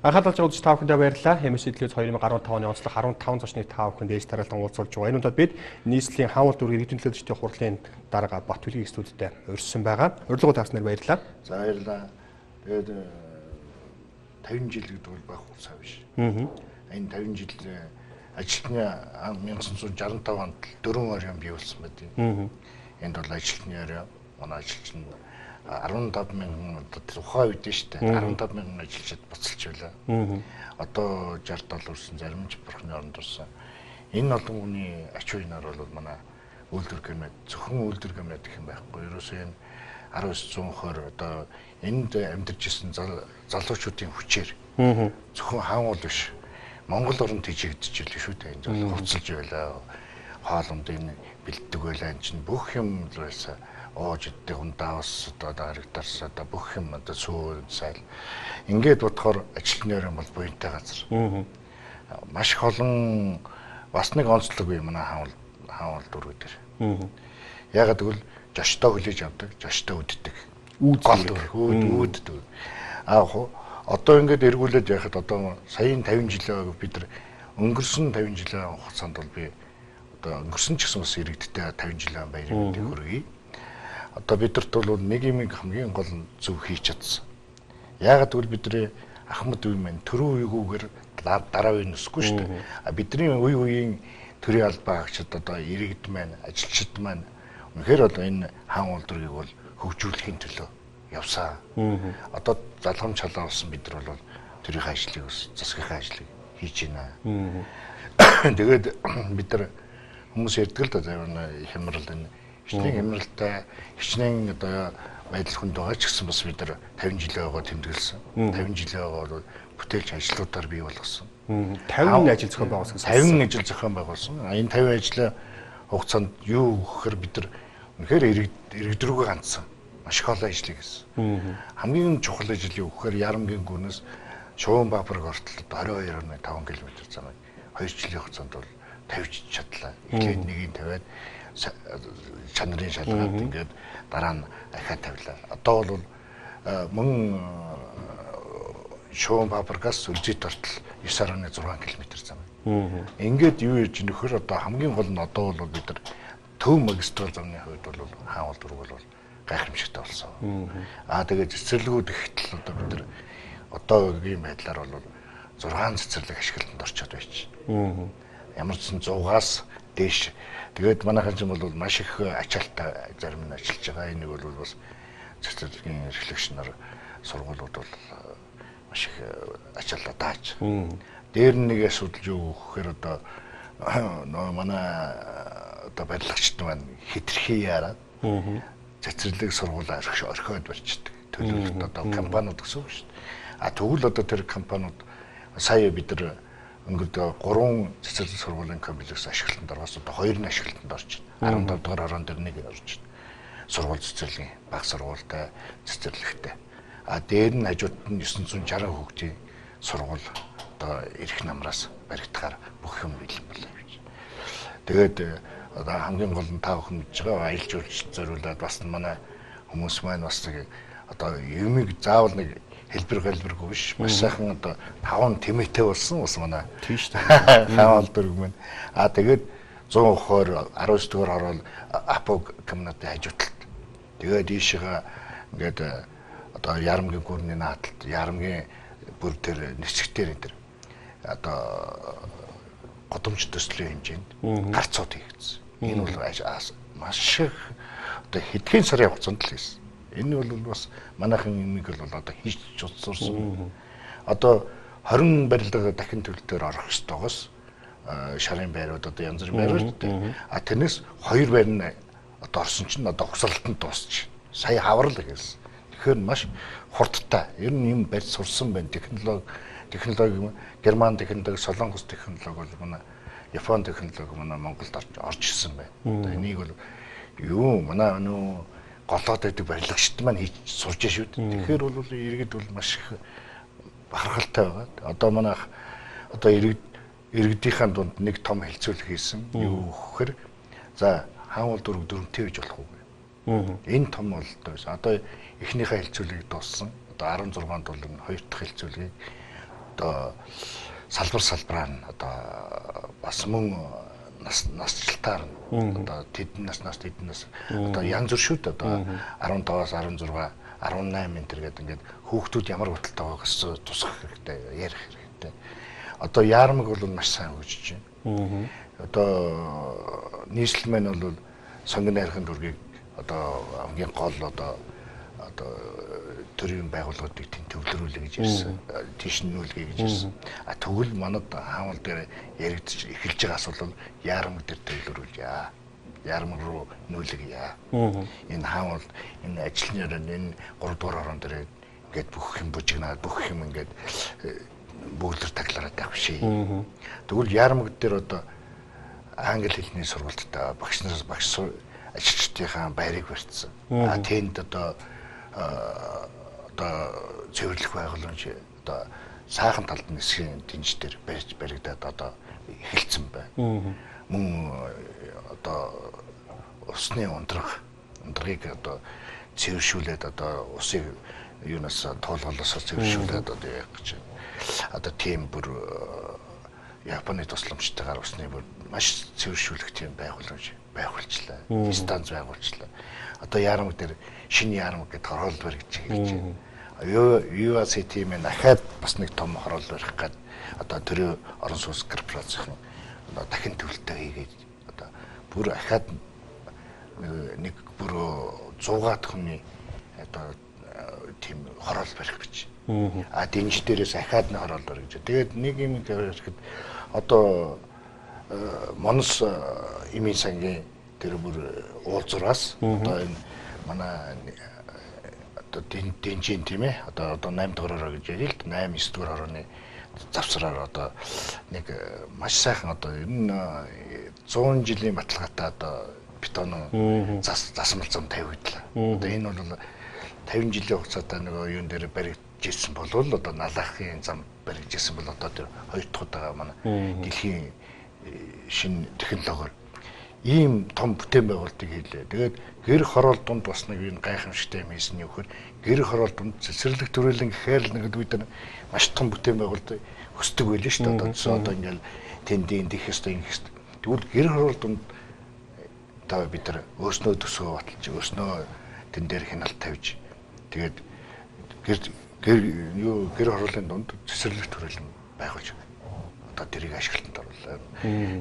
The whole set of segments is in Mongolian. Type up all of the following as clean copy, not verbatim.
Анхаалж байгаа үзэгч та бүхэндээ баярлалаа. MSC Телевиз 2015 оны онцлог 15.5 хүнд ээж таралтан уулзуулж байгаа. Энэ удаад бид нийслэлийн хаавал дүүрэг иргэдийн төлөөлөгчдийн хурлын дарга Бат Төлгийн студидтэй урьдчилсан байгаа. Урилга тааснаар баярлалаа. За баярлалаа. Тэгээд 50 жил гэдэг бол бага хугацаа биш. Энэ 50 жил ажилтны 1965 онд 4 орон бий болсон байдаг. Энд бол ажилтны орон манай ажилч нь 15,000 тухайн үед шүү дээ 15,000 ажилчид буцалж байлаа. Одоо 60 доллар өрсөн зарим ч бурхны оронд орсон. Энэ олон хүний ач уянаар бол манай үйлдвэр гэмэд зөвхөн үйлдвэр гэмэд гэх юм байхгүй. Ерөөсөө энэ 1920 одоо энд амьдарч исэн залуучуудын хүчээр зөвхөн хаан уул биш Монгол оронд хийжигдэж байлаа шүү дээ. Энэ бол хувцалж байлаа. Хоолндын бэлддэг байлаа. Энэ чинь бүх юм л байсан. Оожидтэй хүндаавс одоо харагдарс одоо бүх юм одоо сүүр сайл ингээд бодохоор ажилтны орон бол буянтай газар. Маш их олон бас нэг онцлог бий манай хаавал дүүрэг дээр. Ягаад гэвэл жоштой хүлээж авдаг, жоштой үддэг. Үүддэг. Одоо ингээд эргүүлээд яхад одоо саяын 50 жилээ бид нар өнгөрсөн 50 жилийн хугацаанд бол би одоо өнгөрсөн ч гэсэн бас иргэдтэй 50 жилийн баярыг хүргэе. Одоо бидэрт бол нэг юм хамгийн гол нь зөв хийж чадсан. Яагаад гэвэл бидний Ахмад үе маань төрөө үегүйгээр дараа үе нөсөхгүй шүү дээ. Бидний үе үеийн төрийн албаа агчид одоо иргэд маань, ажилчид маань үнэхээр одоо энэ хаан улдурыг бол хөгжүүлэхийн төлөө явсан. Одоо залхамж халаа болсон бид нар бол төрийн ажлыг засгийнхаа ажлыг хийж байна. Тэгээд бид нар хүмүүс ярьдаг л да хямрал энэ хичнээн хямралтай хичнээн одоо байдал хүнд байгаа ч гэсэн бас бид нар 50 жилээ байгаа тэмдэглэсэн. 50 жилээ байгаа бол бүтээлч ажлуудаар бий болгосон. 50 ажил зохион байгуулсан. 50 ажил зохион байгуулсан. Энэ 50 ажлын хугацаанд юу гэхээр бид нар үнэхээр иргэдрүүгээ ганцсан. Маш их олон ажлыг хийсэн. Хамгийн чухал ажил юу гэхээр Ярамгийн гүнээс Шуван Баабург ортол 22.5 км замыг 2 жилийн хугацаанд бол тавьж чадлаа. Эхлээд нэгийг тавиад чанарын шалгаад ингээд дараа нь ахаа тавилаа. Одоо бол мөн Шуван Баабургаас Үлзийт ортол 9.6 км зам. Ингээд юу яаж нөхөр одоо хамгийн гол нь одоо бол бид нар төв магистрал замны хувьд бол хаавал дүүрэг бол гайхамшигтай болсон. Тэгээд цэцэрлэгүүд ихтэл одоо бид нар одоогийн байдлаар бол 6 цэцэрлэг ашиглалтанд орчод байж. Ямар ч 100-аас дээш. Тэгээд манайхан ч бол маш их ачаалттай зарим нь ажиллаж байгаа. Энийг бол бас цэцэрлэгийн эрхлэгч нар сургуулиуд бол маш их ачаалаа дааж. Дээр нэг асуудал юу гэхээр одоо манай одоо барилгачд маань хитрхи яраад цэцэрлэг сургуулаа орхиод барьчихдаг. Төлөвлөлт одоо компаниуд гэсэн үг шүү дээ. Тэгвэл одоо тэр компаниуд сая бид нар өнгөрдөө 3 цэцэрлэг сургуулийн комплекс ашиглалтанд орвоос одоо 2 нь ашиглалтанд орж байна. 15 дугаар орон дээр нэг орж байна. Сургууль цэцэрлэгийн баг сургуультай цэцэрлэгтэй. Дээр нь хажууд нь 960 хүүхдийн сургууль одоо эрх намраас баригдахаар бүх юм бэлэн болоо гэж. Тэгээд одоо хамгийн гол нь та бүхэн мэдж байгаа аялал жуулчлалд зориулаад бас манай хүмүүс маань бас одоо юмыг заавал нэг хэлбэр галбиргүй биш. Маш сайхан одоо 5 тэмээтэй болсон бас манай тийм шүү дээ. хаавал дүүрэг маань. Тэгээд 120 19 дугаар орол Апог комнатын хажууталд. Тэгээд ийшээ ингээд одоо Ярамгийн гүрний наадалд Ярамгийн бүр тэр нисгтэр энэ одоо годомж төслийн хэмжээнд гарцууд хийгдсэн. Энэ бол маш их одоо хэдхэн сарын хугацаанд л хийсэн. Энэ бол бас манайхан энийг бол одоо хийж цуцсан. Одоо 20 барилга дахин төлөлтөөр орох ёстойгоос шарын байрууд одоо янз бүрийн байрууд дээ. Тэрнээс 2 байр нь одоо орсон чинь одоо угсралтанд дуусч. Сая хаврал гэсэн. Тэгэхээр маш хурдтай. Ер нь юм барьж сурсан байна. Технологи Герман технологи, Солонгос технологи бол манай Япон технологи манай Монголд орж ирсэн байна. Энийг бол юу манай нөө голоод байдаг барилгачд маань хийж сурж шүү дээ. Тэгэхээр бол иргэд бол маш их бахархалтай байгаа. Одоо манай одоо иргэдийнхаа дунд нэг том хэлцүүлэг хийсэн. Юу гэхээр за хаавал дүүрэг дөрөвтэй гэж болох уу? Энэ том болтой байсан. Одоо эхнийхээ хэлцүүлгийг дууссан. Одоо 16 доллар нь хоёр дахь хэлцүүлгийг одоо салбараар нь одоо бас мөн насжилтаар нь одоо тэдэн наснаас одоо янз бүр шүү дээ одоо 15-аас 16 18 энэ төр гэдэг ингээд хүүхдүүд ямар баталтай байгаагаас тусах хэрэгтэй ярих хэрэгтэй. Одоо яармаг бол маш сайн хөгжиж байна. Одоо нийслэл маань бол сонгон найрхын дүргийг одоо хамгийн гол одоо төрийн байгууллагуудыг төвлөрүүлэх гэж ирсэн. Тийш нүүлгэй гэж ирсэн. Тэгвэл манад хаамал дээр яригдж эхэлж байгаа асуудал бол яармаг дээр төвлөрүүлье. Яармаг руу нүүлгийе. Энэ хаамал энэ ажлын энэ 3 дугаар орон дээр ингээд бүх юм бужигнаад бүх юм ингээд бүгдэр таглараад байх шээ. Тэгвэл яармаг дээр одоо англи хэлний сургалтад багш нараас багш ажилчдынхаа байрыг барьсан. Тэнд одоо цэвэрлэх байгууламж одоо сайхан талд нь эсхийн дэнж дээр баригдаад одоо эхэлсэн байна. Мөн одоо усны ундрагыг одоо цэвэршүүлээд одоо усыг юунаас туулгалаас цэвэршүүлээд одоо яах гэж байна. Одоо тийм бүр Японы тусламжтайгаар усны бүр маш цэвэршүүлэх тийм байгуулчлаа. Станц байгуулчлаа. Одоо яармаг дээр шинэ яармаг гэдэг хороол баригдаж эхэлж байна. UACT мэн дахиад бас нэг том хороол барих гээд одоо төрийн орон сууц корпорацийн одоо дахин төвлөлтөө хийгээд одоо бүр ахаад нэг бүр 100-аад хүний одоо тийм хороол барих гэж. Дэнж дээрээс ахаад нэг хороол барих гэж. Тэгээд нэг юм гэхэд одоо Монс эмийн сангийн тэр бүр уулзраас одоо энэ манай одоо дэнжийн тийм ээ одоо 8 дугаараар гэж ярил л 8 9 дугаар орны завсраар одоо нэг маш сайхан одоо ер нь 100 жилийн баталгаатай одоо бетон засмал зам тавигдлаа. Одоо энэ бол 50 жилийн хугацаатай нөгөө юун дээр баригдчихсэн бол одоо налахын зам баригдчихсэн бол одоо тэр хоёр дахь удаага манай дэлхийн шинэ технологиор ийм том бүтээн байгуулалтыг хийлээ. Тэгээд гэр хороол дунд бас нэг юм гайхамшигтай юм хийсэн юм хөр гэр хороол дунд цэцэрлэг төрөлн гэхээр л нэг бид нар маш том бүтээн байгуулалт өсдөг байлээ шүү дээ. Одоо ингээл тэндийн дэх ёстой юм хэвчээ. Тэгвэл гэр хороол дунд та бид нар өөрснөө төсөө баталж өөрснөө тэн дээр хяналт тавьж тэгээд гэр хороолын дунд цэцэрлэг төрөлн байгуулж одоо тэрийг ашиглалтанд оруулаа.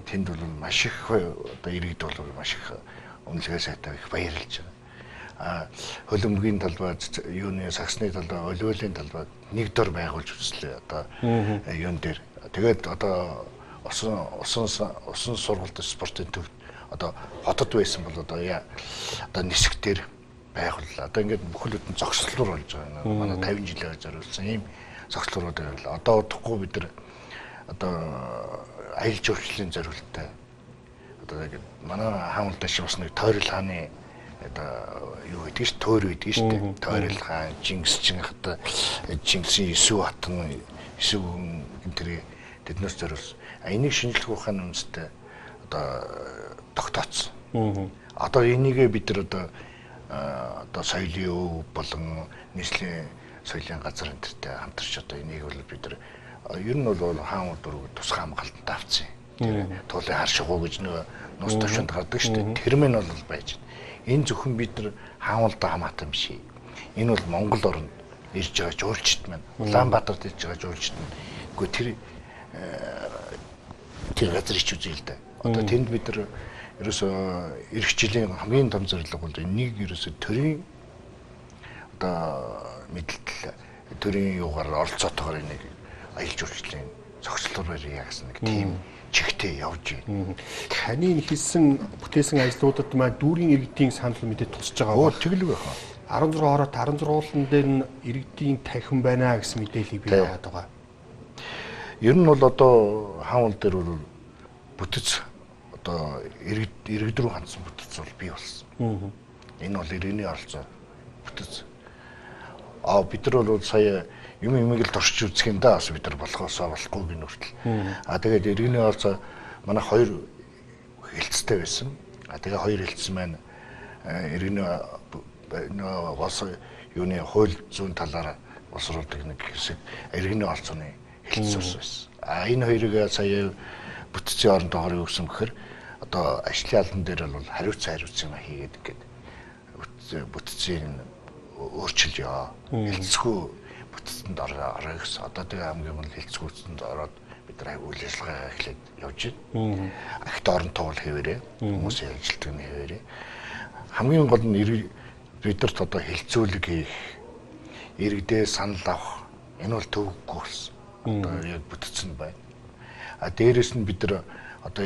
Тэнд бол маш их одоо иргэд бол маш их үнэлгээ сайтай их баярлж байгаа. Хөлбөмбөгийн талбай, юуны саксны талбай, олиолын талбай нэг дор байгуулж үзлээ одоо юун дээр. Тэгээд одоо усан сургалт спортын төвд одоо хотод байсан бол одоо нисгтэр байгууллаа. Одоо ингээд бүхэлд нь зогсолтоор болж байгаа. Манай 50 жилээр зориулсан ийм зогсолтууд байрлаа. Одоо удахгүй бид нар одоо аялал жуулчлалын зорилттой одоо ингээд манай хаамл дэш бас нэг тойрол хааны одоо юу гэдэг чинь тойр гэдэг шүү дээ. Тойрол хаан, Чингисийн 9 хатан 9 хүн тэр тэднээс зориулсан. Энийг шинжлэх ухааны үндэстэй одоо тогтооцсон. Одоо энийгээ бид нар одоо соёлын өв болон нийслэлийн соёлын газар энтертэй хамтарч одоо энийг бол бид нар ер нь бол хаан дург тусгай хамгаалтанд авсан юм. Туулын хар шигуу гэж нөгөө нус төвшөнд гардаг шүү дээ. Тэр мэн бол байж байна. Энэ зөвхөн бид нар хаанвалдаа хамаатай юм шиг. Энэ бол Монгол орнд ирж байгаа жуулчд маань Улаанбаатарт ирж байгаа жуулчд маань үгүй тэр газар ич үзье л да. Одоо тэнд бид нар ерөөсөө эх жилийн хамгийн том зорилго бол энийг ерөөсөө төрийн одоо мэдлэл төрийн юугаар оролцоотойгоор энийг аялал жуулчлалын зохицлоор барья гэсэн нэг тийм чигтээ явж байна. Таны хийсэн бүтээсэн ажлуудад маань дүүрийн иргэдийн санал мэдээ тусч байгаа бол тэглэг байх. 16 хороот 16-уулан дээр нь иргэдийн танхим байна гэсэн мэдээллийг бий аваад байгаа. Ер нь бол одоо хаанвал дээр бол бүтэц одоо иргэд рүү хандсан бүтэц бол бий болсон. Энэ бол иргэний оролцоо бүтэц. Бид нар бол сая юм л дорч үзэх юм да бас бид нар болохоосоо болохгүй гин хүртэл. Тэгээд иргэний оролцоо манай хоёр хэлцтэй байсан. Тэгээ хоёр хэлцсэн маань иргэний улс юуны хууль зүйн талаар боловсруулдаг нэг хэсэг иргэний оролцооны хэлцүүлсэн байсан. Энэ хоёрыг сая бүтцийн орондоо юу гэсэн гэхээр одоо ажлын албан дээр бол хариуцсан юм хийгээд ингээд бүтцийн өөрчилё. Хэлцгүй бүтцэнд ороо гэсэн. Одоо тэгээ хамгийн гол хэлцгүй бүтцэнд ороод бид нар үйл ажиллагаа эхлээд явж байна. Ахт орон туул хэвээрээ хүмүүсийн ажилтны хэвээрээ хамгийн гол нь бидэрт одоо хэлцүүлэг хийх, иргэдээ санал авах энэ бол төвөггүй болсон. Одоо яг бүтцэн байна. Дээрээс нь бид нар одоо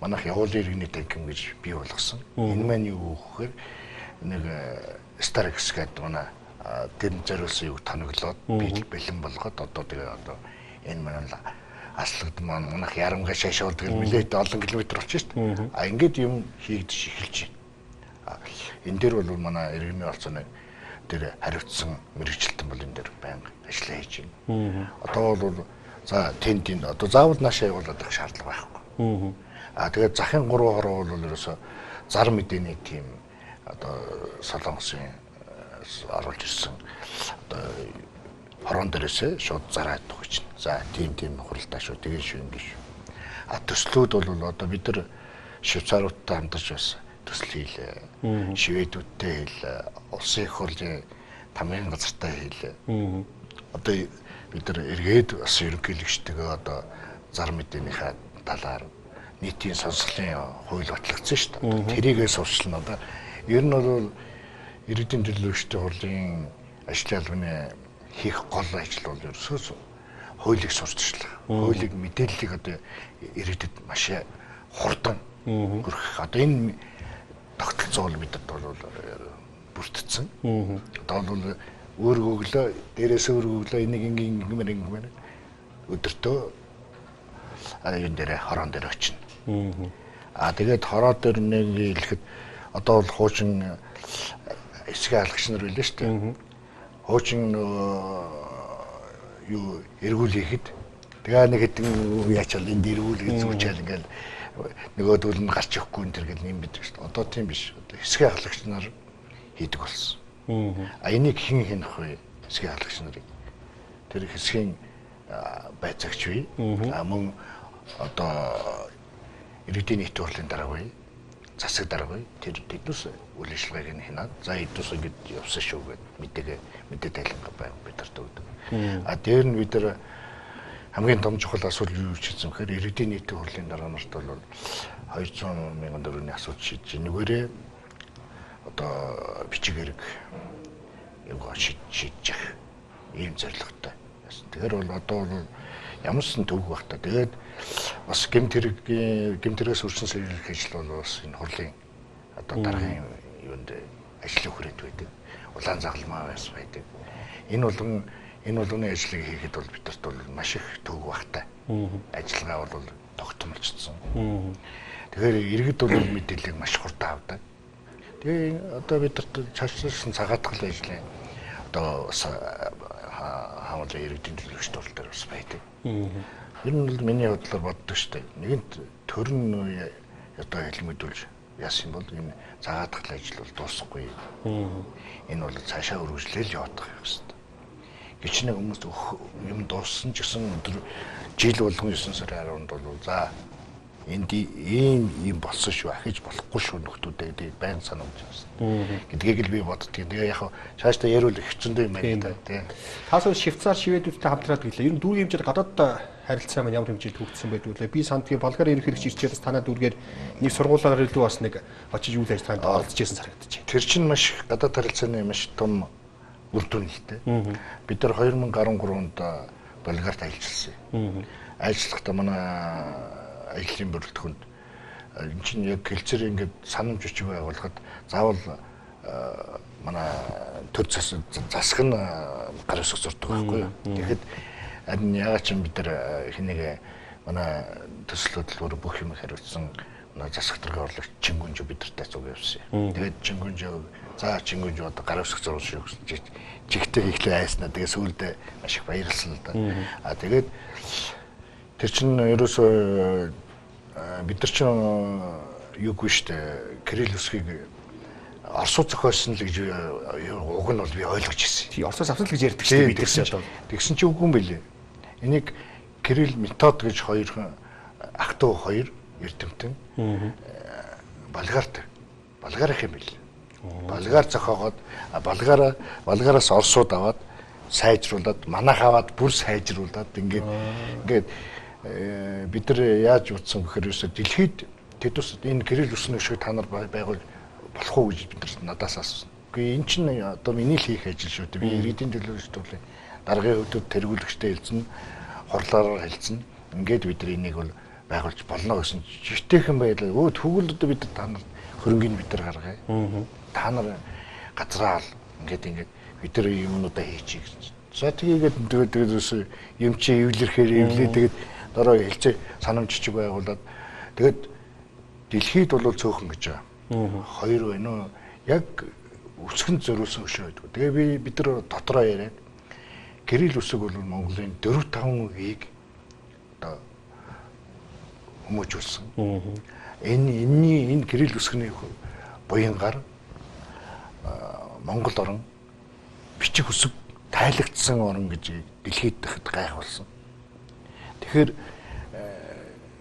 манайх явуулын иргэний танхим гэж бий болгосон. Энэ маань юу гэхээр нэг Starix гэдэг манай тэр зориулсан юг тоноглоод бэлэн болгоод одоо тэгээ одоо энэ маань аслагд манайх ярамгаа шашуулдаг нэлээд олон километр болчих шүү дээ. Ингээд юм хийгдэж эхэлж байна. Энэ дээр бол манай иргэний орцооны тэр хариуцсан мэрэгчлэлтэн бол энэ дээр байнга ажиллаа хийж байна. Одоо бол за тендийн одоо заавал наашаа явуулаад байх шаардлага байхгүй. Тэгээд захын 3 хороо бол ерөөсө зар мэдээний тим одоо Солонгосын оруулж ирсэн одоо хорон дээрээсээ шууд зараад өгч байна. За тийм хуралдаа шүү. Тэгээ шүү ингэ шүү. Төслүүд бол одоо бид нар Швейцаруудтай хамтарч бас төсөл хийлээ. Шведүүдтэй хийлээ. Улсын их хурлын тамгын газартай хийлээ. Одоо бид нар эргээд бас ерөнхийлөгчтэйгээ одоо зар мэдээнийхээ талаар нийтийн сонсголын хууль батлагдсан шүү дээ. Тэрийгээ сурчлаа одоо ер нь бол иргэдийн төлөөлөгчтэй хурлын ажлын албаны хийх гол ажил бол ерөөсөө хуулийг сурталчлах. Хуулийг мэдээллийг одоо иргэдэд маш хурдан хүргэх. Одоо энэ тогтолцоо бол бидэд бол бүрдсэн. Одоо бол өөр өглөө дээрээс өөр өглөө энийг ингэмэр өдөртөө энэ дээр хорон дээр очино. Тэгээд хороо дээр нэг хэлэхэд одоо бол хуучин эсгээ хаалгач нар байлаа шүү дээ. Хуучин юу эргүүл хийхэд тэгээ нэг хэдэн яачаал энд эргүүл гэж зүүчээл ингээл нөгөөдөл нь гарч ирэхгүй энэ төр гэл юм бид шүү дээ. Одоо тийм биш. Одоо эсгээ хаалгач нар хийдэг болсон. Энийг хэн хийнэх вэ? Эсгээ хаалгач нарыг. Тэр хэсгийн байцаагч вэ? Мөн одоо иргэдийн нийт хурлын дарга вэ? Засаг дарга вэ? Тэр тэднээс үйл ажиллагааг нь хийнаад за эднээс ингэж явсан шүү гэд мэдээ тайлангаа байв бидэрт өгдөг. Дээр нь бид нар хамгийн том чухал асуудал юу гэж хэлсэн бэхээр иргэдийн нийтийн хурлын дарга нарт бол 200 мянган төгрөгийн асуудал шийдэж нэгээрээ одоо бичиг хэрэг яваа шийдэж ийм зорилготой. Тэгэхээр бол одоо бол ямар ч төвөг байх та. Тэгээд бас гэмтэрээс үрсэн сэргийлэх ажил бол бас энэ хурлын одоо даргын юунд ажлын хүрээнд байдаг. Улаан загалмаа бас байдаг. Энэ болгоны ажлыг хийхэд бол бидэрт бол маш их төвөг багтай. Ажиллагаа бол тогтмолцсон. Тэгэхээр иргэд бол мэдээллийг маш хурдан авдаг. Тэгээ одоо бидэрт цаашдсан цагаатгал ажлын одоо хамаалал иргэдийн төлөөлөгчд бол дээр бас байдаг. Ер нь бол миний бодлоор боддог шүү дээ. Нэгэнт төрн одоо хэлмэдүүлж яасан бол энэ цагаатгал ажил бол дуусахгүй. Энэ бол цаашаа үргэлжлээл явах хэрэгтэй. Гिचнэг хүмүүс юм дууссан ч гэсэн өдөр жил болгон 9 сарын 10-нд бол за энд ийм болсон шүү ахиж болохгүй шүү нөхдүүдээ гэдэг байн санагдаж байна. Гэдгийг л би боддог. Тэгээ яг цаашдаа яриул хэцэндээ юм байна тий. Тасаа Швейцар шведүүдтэй хамтраад гэлээ. Ер нь дүүргийн хэмжээнд гадаад харилцаа маань ямар хэмжээнд төгссөн байдгүй лээ. Би сандгийн болгар ерөнхийлөгч ирчээд бас танаа дүүргээр нэг сургуулаар илүү бас нэг очиж үйл ажиллагаанд оролцож байсан санагдаж байна. Тэр чинь маш гадаад харилцааны маш том үр дүн л дээ. Бид нар 2013 онд Болгарт ажилласан. Ажиллахдаа манай ажлын бүрэлдэхүүнд энэ чинь яг хэлцэр ингээд санамж бичиг байгуулахад заавал манай төр засаг нь гар үсэг зурдаг байхгүй юу. Тэгэхэд харин яагаад ч бид нар хэнийг манай төсөл хөтөлбөр бүх юм хариуцсан манай засаг дарга орлогч Чингүнж бидэртэй зүг явсан. Тэгээд Чингүнж одоо гар үсэг зурвал шүү гэж жигтэй хийхлээ айснаа. Тэгээд сүүлдээ маш их баярлсан л да. Тэгээд тэр чинь ерөөсөө бид нар чинь юугүй штэ Кирилл үсгийг Оросууд зохиосон л гэж уг нь бол би ойлгож ирсэн. Тий Оросоос авсан л гэж ярьдаг шүү дээ бид нар. Тэгсэн чинь үгүй юм билээ. Энийг Кирилл метод гэж хоёр ах トゥ хоёр эрдэмтэн болгарах юм бил. Болгар зохиогоод болгараас орсууд аваад сайжруулад манайх аваад бүр сайжруулад ингээд бид нар яаж утсан гэхээр ерөөсө дэлхийд тэдүс энэ Кирилл үсний шиг та нар байгуул болох уу гэж бид нар надаас асуусан. Гэхдээ эн чинь одоо миний л хийх ажил шүү дээ. Би иргэдийн төлөөлөгч төвлөрийн даргын хөтөд тэргүүлэгчтэй хэлсэн, хорлолоор хэлсэн. Ингээд бид нар энийг бол байгуулж болно гэсэн жигтэйхэн байлаа. Өө тэгвэл одоо бид та нар хөрөнгөний бид нар гаргая. Та нар газраа ал ингээд бид нар юмнуудаа хийчихье гэж. За тэгээд юм чи эвлэрхээр эвлээ тэгээд дараа хэлцээ санамжчиг байгуулад тэгээд дэлхийд бол цөөхөн гэж байгаа. Хоёр байна уу? Яг үсгэн зөрүүлсэн өшөө байдаг. Тэгээ бид нар дотроо яриад Кирилл үсэг бол Монголын 4-5%-ийг одоо хүмүүжүүлсэн. Энэ Кирилл үсгний буянгаар Монгол орн бичих үсэг тайлагдсан орн гэж дэлхийд дахид гайхуулсан. Тэгэхээр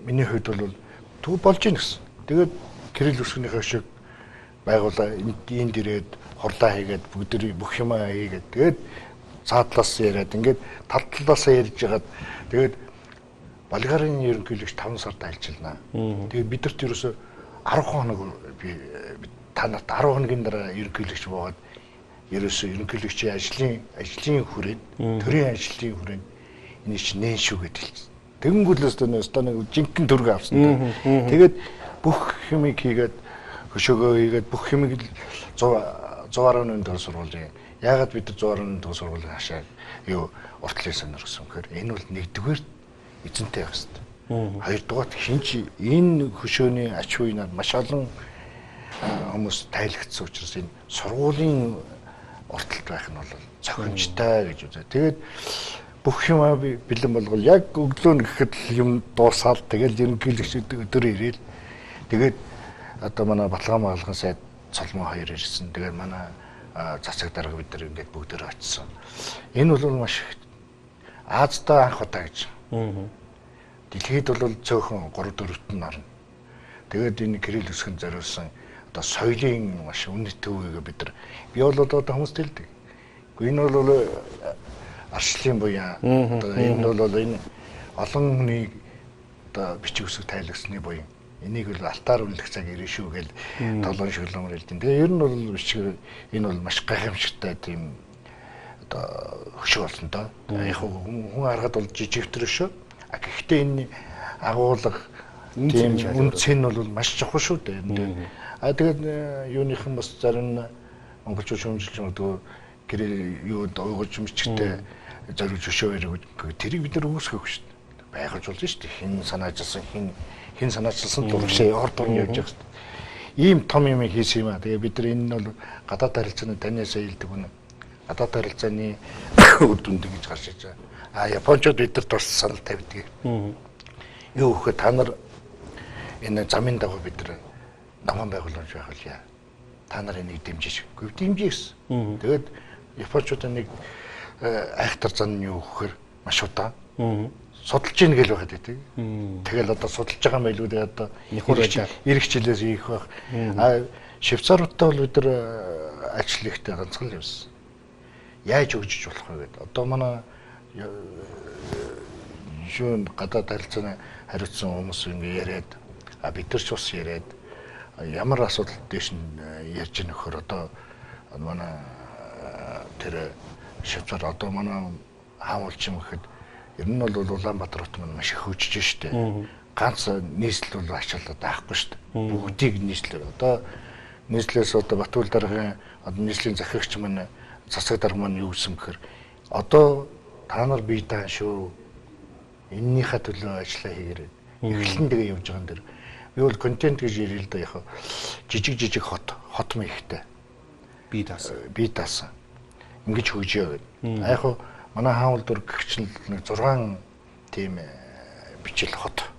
миний хувьд бол төв болж ийн гэсэн. Тэгээд Кирилл үсгнийхээ шиг байгуулаа энд ирээд хорлоо хийгээд бүх юмаа хийгээд тэгээд цаадлаас яриад ингээд тал талаас ярьж хагаад тэгээд болгарын ерөнхийлөгч 5 сард альчилнаа. Тэгээд бидэрт ерөөсө 10 хоног та нарт 10 хоногийн дараа ерөнхийлөгч бooгаад ерөөсө ерөнхийлөгчийн ажлын хүрээнд төрийн ажлын хүрээнд энэ чинь нээн шүү гэж хэлсэн. Тэгэнгүүтлээс нэг жинхэнэ төрөг авсан. Тэгээд бүх юмыг хийгээд хөшөөгөө хийгээд бүх юмыг 100-аар төгс сургуулийн яагаад бид 100-аар төгс сургуулийн хашаа уртлын сонир гэсэн хэрэг энэ бол нэгдүгээр эзэнтэй байх хэрэгтэй. Хоёрдугаар хинч энэ хөшөөний ач хуйнаар маш олон хүмүүс тайлагдсан учраас энэ сургуулийн урталт байх нь бол цохимжтой гэж үзээ. Тэгээд бүх юмаа бэлэн болгол яг өглөө гэхэд юм дуусаад тэгэл ерөнхийлөгч өдөр ирээл тэгээд одоо манай Баталгаан Магалган сайд Цолмон хоёр ирсэн. Тэгээд манай цацаг дарга бид нар ингээд бүгдээр очсон. Энэ бол маш Аазтай анх удаа гэж. Дэлхийд бол цөөхөн 3-4-т орно. Тэгээд энэ Кирилл үсгэн зориулсан одоо соёлын маш үнэт төвийг бид нар би бол одоо хүмүүст хэлдэг. Энэ бол аршлын буян. Одоо энэ бол энэ олон хүний одоо бичих үсэг тайлагсны буян. Энийг бол алтаар үлдэх цаг ирэн шүү гэж толгойн шүглэмэр хэлдэг. Тэгээ ер нь бол бичих энэ бол маш гайхамшигтай тийм одоо хөшөө болсон доо. Яг хүн харахад бол жижигтэр шүү. Гэхдээ энэ агуулга тийм үнцэн нь бол маш чухал шүү дээ. Тэгээд юуныхан бас зарим монголчууд шүүмжилж магадгүй Кирилл юу уйгуулж мичгтэй зориулж хөшөө яриг тэрийг бид нар үүсгэх шүү дээ. Байгуулж болж шүү дээ. Хин санаачилсан туршаа орд орн явж байгаа шүү дээ. Ийм том юм хийсэн юм аа. Тэгээ бид нар энэ нь бол гадаад харилцааны таньяасаа хэлдэг үнэ. Гадаад харилцааны үр дүнд гэж гарч иж байгаа. Японочдод бидэрт бас санал тавьдаг. Юу гэхэд та нар энэ замын дагуу бид нар намхан байгууламж байгуулъя. Та нар энийг дэмжиж. Дэмжиж гэсэн. Тэгээд Японочдод нэг айхтар зан юу гэхээр маш удаан судалж ийн гэл байхад байдаг. Тэгэл одоо судалж байгаа юм байлгүй дээ одоо ирэх жилээс ийх байх. Швейцаруудтай бол бид нар ажил ихтэй ганцхан л юмсан. Яаж өгжиж болох вэ гэдэг. Одоо манай юун гадаад харилцааны хариуцсан хүмүүс ингэ яриад бид нар ч бас яриад ямар асуудал дэш нь ярьж нөхөр одоо манай тэр Швейцар одоо манай хаамуулч юм гэхэд ер нь бол Улаанбаатар хот маань маш их хөгжиж штэ. Ганц нийслэл бол ачаалаад байхгүй штэ. Бүгдийг нийслэл. Одоо нийслэлээс одоо Батүл даргын одоо нийслэлийн захирагч маань цацаг дарга маань юу гэсэн гэхээр одоо та нар бие даан шүү. Эннийхээ төлөө ажиллаа хийгээрэй. Эхлэн тэгээ явж байгаа юм дэр. Би бол контент гэж ярил л да яг жижиг хот мэхтэй. Бие даасан. Ингэж хөгжөө гэдэг. Яг манай хаанвал дүр гэгчл нэг 6 тийм бичил хот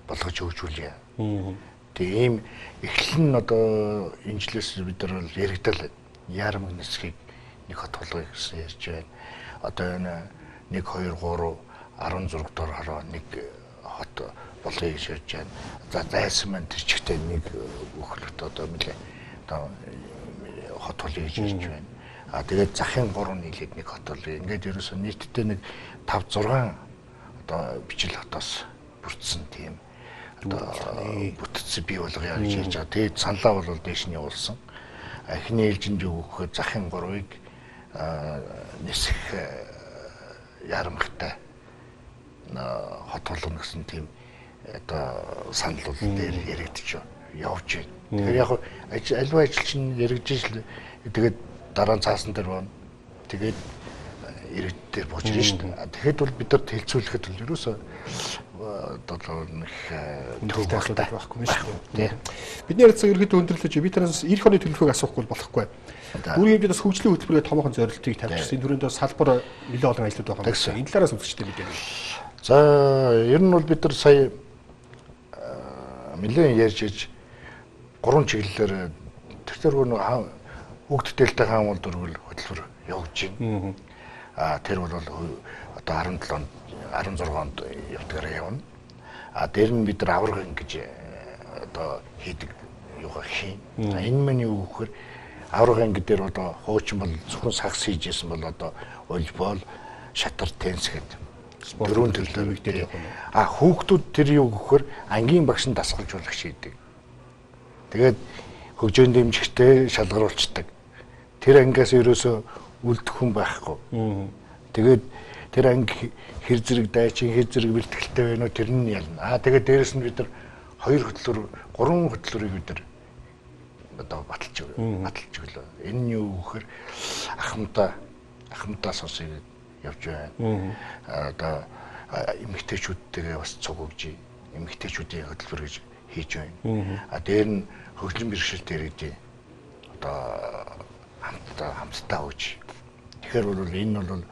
болгож хөгжүүлье. Тэгээ ийм эхлэн одоо энэ жилээс бид нар бол яригдал Яармаг нисхийг нэг хот болгоё гэсэн ярьж байна. Одоо энэ 1 2 3 16 дугаар хороо нэг хот болъё гэж ярьж байна. За зайсан маань тэр чигтээ нэг өөхлөлт одоо нэлээ одоо хот болъё гэж ярьж байна. Тэгээд захын 3 нийлээд нэг хот болъё. Ингээд ерөөсөө нийтдээ нэг 5 6 одоо бичил хотоос бүрдсэн тийм одоо бүтцээ бий болгоё гэж ярьж байгаа. Тэгээд саналаа бол дээш нь явуулсан. Эхний ээлжинд юу гэхээр захын 3-ыг нисэх ярамхтай хот болгоно гэсэн тийм одоо санал бол дээр яригдчих явж байна. Тэгэхээр яг аливаа ажил чинь яригдж шил тэгээд дараа нь цаасан дээр байна. Тэгээд иргэд дээр бууж ирнэ шүү дээ. Тэгэхэд бол бид нар хэлцүүлэхэд бол ерөөсөө одоо нэг төвтэй асуудал байхгүй юм шүү дээ. Бидний ярилцсан ерөөхдөө өндөрлөж би тараас эх оны төлөвлөгөөг асуухгүй болохгүй. Үүрийн хэмжээс хөгжлийн хөтөлбөрийн томоохон зорилтыг тавьчихсан. Энэ төрөндөө салбар нэлээд олон ажлууд байгаа юм байна. Энэ талаараас үзэгчтэй мэдээ. За ер нь бол бид нар сая нэлээд ярьж иж 3 чиглэлээр тэр хүүхд дэлтэй хаан бол дөрвөл хөтөлбөр явуулж байна. Тэр бол одоо 17 онд 16 онд явдгаараа явна. Дээр нь бид нар авраг ингэж одоо хийдэг юугаар хийн. Энэ мань юу гэхээр авраг анги дээр одоо хуучин бол зөвхөн сагс хийжсэн бол одоо волейбол, шатар, теннис гэдэг дөрвөн төрлөөр мэдээд явна. Хүүхдүүд тэр юу гэхээр ангийн багш нь дасгалжуулагч хийдэг. Тэгээд хөгжөөнд дэмжигтэй шалгаруулцдаг. Тэр ангиас ерөөсөө үлдэх хүн байхгүй. Тэгээд тэр анги хэр зэрэг дайчин, хэр зэрэг бэлтгэлтэй байна уу тэр нь ялна. Тэгээд дээрэс нь бид нар 2 хөтлөөр, 3 хөтлөөрийг бид нар одоо баталж өглөө. Энэ нь юу гэхээр ахмадаа сонсыг явж байна. Одоо эмэгтэйчүүдтэйгээ бас цуг өгж, эмэгтэйчүүдийн хөтөлбөр гэж хийж байна. Дээр нь хөгжлийн бэрхшээлт иргэдийн одоо хамтдаа өгч. Тэгэхээр бол энэ бол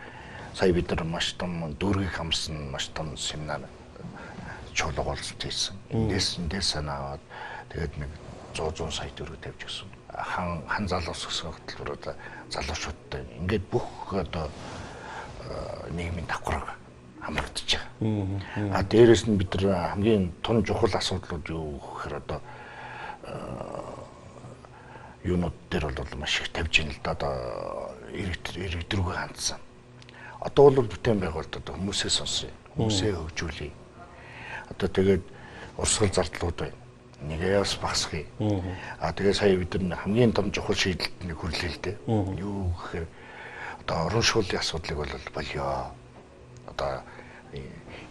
сая бид нар маш том дүүргийг хамсан маш том семинар чуулга уулзалт хийсэн. Эндээс санаа аваад тэгээд нэг 100 сая төгрөг тавьж өгсөн. Хан залуус гэсэн хөтөлбөрөөр залуучуудтай ингээд бүх одоо нийгмийн давхарга хамрагдаж байгаа. Дээрээс нь бид нар хамгийн том чухал асуудлууд юу гэхээр одоо юунууд дээр бол маш их тавьж ийн л да одоо иргэдрүүгээ хандсан. Одоо бол бүтээн байгуулалт одоо хүмүүсээ сонсъё. Хүмүүсээ хөгжүүлье. Одоо тэгээд урсгал зардлууд байна. Нэгээ бас багасгая. Тэгээд сая бид нар хамгийн том чухал шийдэлтний хүрлээ л дээ. Юу гэхээр одоо орон шуулын асуудлыг бол болёо. Одоо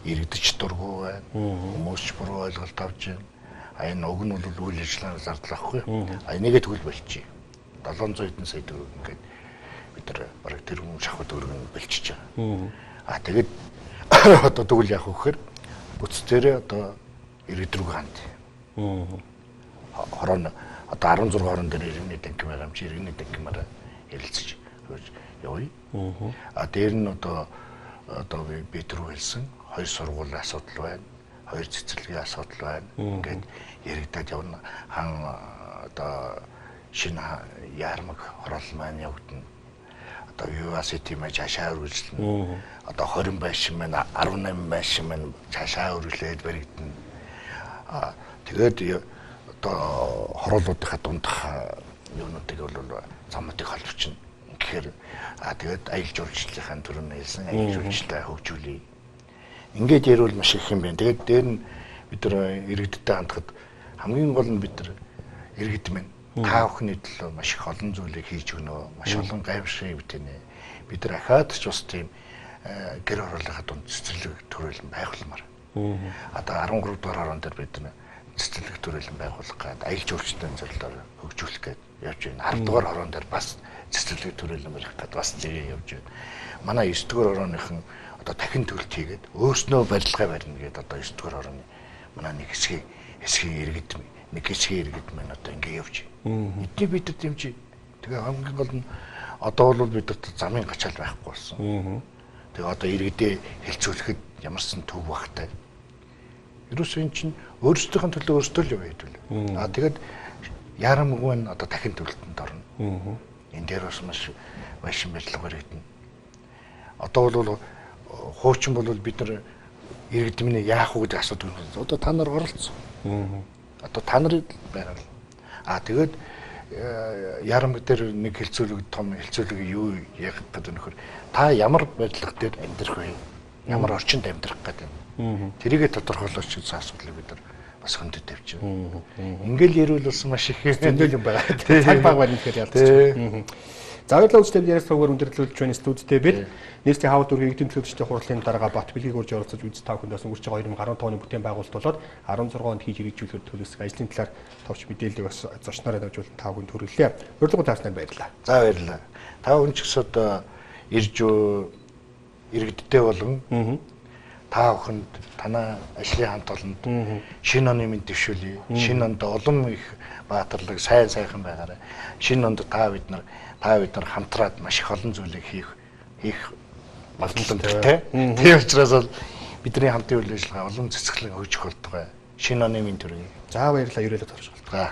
иргэдч дургу байна. Хүмүүс буруу ойлголт авч байна. Энэ уг нь бол үйл ажиллагааны зардал авахгүй. Энийгээ тэгвэл болчих. 700 хэдэн сая төгрөг ингээд бид нар бараг тэр хүн шахуу төгрөг нь болчихж байгаа. Тэгээд одоо тэгвэл яах вэ гэхээр бүцдэрээ одоо иргэдрүүг ханд. Хорон одоо 16 хорон дээр иргэний танки байгаа юм чи иргэний танкимаар ярилцаж явъя. Дээр нь одоо би түрүү хэлсэн 2 сургуулийн асуудал байна. 2 цэцэрлэгийн асуудал байна. Ингээд яригдаад явна. Хан одоо шинэ яармаг хороол маань явагдана. Одоо UACT мэж цаашаа үргэлжлэнэ. Одоо 20 байшин маань 18 байшин маань цаашаа үргэлжлээд баригдана. Тэгээд одоо хороолуудынхаа дундах юунуудыг бол замуудыг холбочно. Тэгэхээр тэгээд аялал жуулчлалын төрөнд хэлсэн аялал жуулчлалаа хөгжүүлье. Ингээд ярил маш их юм байна. Тэгээд дээр нь бид нар иргэдтэй хандхад хамгийн гол нь бид нар иргэд минь та бүхний төлөө маш их олон зүйлийг хийж өгнө. Маш олон гайвшиг битэнэ. Бид нар ахаад ч бас тийм гэр хорооллынхаа дунд цэцэрлэг төрөлн байгуулмаар. Одоо 13 дугаар хорон дээр бид нар цэцэрлэг төрөлн байгуулах гээд аялал жуулчлалын зорилгоор хөгжүүлэх гээд явж байна. 10 дугаар хорон дээр бас цэцэрлэг төрөлн барих гээд бас зэрэг явж байна. Манай 9 дугаар хорооныхан одоо дахин төлөлт хийгээд өөрснөө барилгаа барина гэдэг одоо 9 дугаар хорооны манай нэг хэсгийн иргэд нэг хэсгийн иргэд маань одоо ингэ явж байна. Эдний бид нар дэмжиж. Тэгээ хамгийн гол нь одоо бол бид нар замын гачаал байхгүй болсон. Тэгээ одоо иргэдээ хэлцүүлэхэд ямарсан төв багтай. Ерөөсөө эн чинь өөрсдийнхэн төлөө өөрсдөө л яваад байл. Тэгээд ярамгүй нь одоо дахин төлөлтөнд орно. Энэ дээр бас маш байшин барилга баригдана. Одоо бол хуучин бол бид нар иргэдмийн яах вэ гэдэг асуудаг байна. Одоо та нар оролцсон. Одоо та нар байгаа. Тэгээд ярамг дээр нэг том хэлцүүлэг юу яг гэдэг нөхөр та ямар байдлах дээр амьдрах вэ? Ямар орчинд амьдрах гэдэг. Тэрийгэ тодорхойлооч гэсэн асуудлыг бид нар бас хөндөд тавьчихна. Ингээл ярил болсон маш их зөндөл юм байгаа. Цаг баг байна гэхээр ялцчих. За баярлалаа үзэгчдээ яриас програм өндөрлөж байна студидтэй бид нийслэлийн хаалт дүүргийн эдийн төлөвчдийн хурлын дарга Бат Бэлгийг урьж оролцож үз та бүхэнд бас өнгөрч байгаа 2015 оны бүтээн байгуулалт болоод 16 онд хийж хэрэгжүүлэхээр төлөвлөсөн ажлын талаар товч мэдээллийг бас зочноор давжуулан та бүхэнд хүргэлээ. Урилга тааснаар баярлалаа. За баярлалаа. Та бүхэн ч гэсэн одоо ирж иргэдтэй болгон та бүхэнд танай ажлын хамт олонд шинэ оны мэд дэвшүүлье. Шинэ онд улам их баатарлаг сайхан байгаарай. Шинэ онд та бид нар хамтраад маш их олон зүйлийг хийх боломжтой. Тийм учраас бол бидний хамтын үйл ажиллагаа улам цэцгэлэн хөгжих болтугай. Шинэ оны мэд төргий. За баярлалаа. Ерөөлөд орж болтугай.